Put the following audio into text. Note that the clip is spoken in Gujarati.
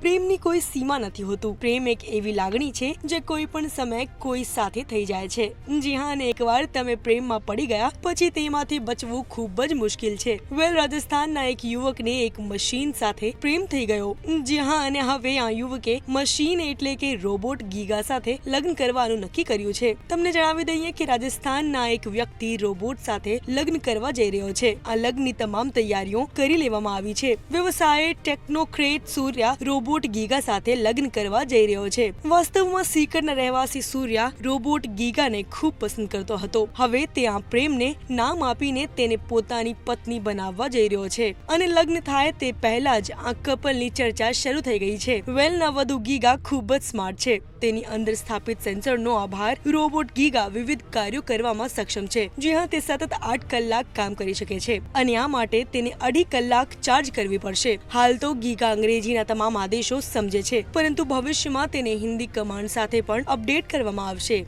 પ્રેમની કોઈ સીમા નથી હોતું। પ્રેમ એક એવી લાગણી છે જે કોઈ પણ સમયે કોઈ સાથે થઈ જાય છે। જી હા, અને એકવાર તમે પ્રેમમાં પડી ગયા પછી તેમાંથી બચવું ખૂબ જ મુશ્કેલ છે। રાજસ્થાનના એક યુવકને એક મશીન સાથે પ્રેમ થઈ ગયો। જી હા, અને હવે આ યુવકે મશીન એટલે કે રોબોટ ગીગા સાથે લગ્ન કરવાનું નક્કી કર્યું છે। તમને જણાવી દઈએ કે રાજસ્થાનના એક વ્યક્તિ રોબોટ સાથે લગ્ન કરવા જઈ રહ્યો છે। આ લગ્નની તમામ તૈયારીઓ કરી લેવામાં આવી છે। વ્યવસાય ટેકનોક્રેટ સૂર્યા રોબોટ ગીગા સાથે લગ્ન કરવા જઈ રહ્યો છે। વાસ્તવમાં સીકરના રહેવાસી સૂર્યા રોબોટ ગીગાને ખૂબ પસંદ કરતો હતો। હવે તે આ પ્રેમને નામ આપીને તેને પોતાની પત્ની બનાવવા જઈ રહ્યો છે અને લગ્ન થાય તે પહેલા જ આ કપલની ચર્ચા શરૂ થઈ ગઈ છે। નવવધુ ગીગા ખૂબ જ સ્માર્ટ છે। તેની અંદર સ્થાપિત સેન્સરનો આભાર રોબોટ ગીગા વિવિધ કાર્યો કરવામાં સક્ષમ છે। જી હા, તે સતત 8 કલાક કામ કરી શકે છે અને આ માટે તેને 2.5 કલાક ચાર્જ કરવી પડશે। હાલ તો ગીગા અંગ્રેજીના તમામ આદેશો સમજે છે, પરંતુ ભવિષ્યમાં તેને હિન્દી કમાન્ડ સાથે પણ અપડેટ કરવામાં આવશે।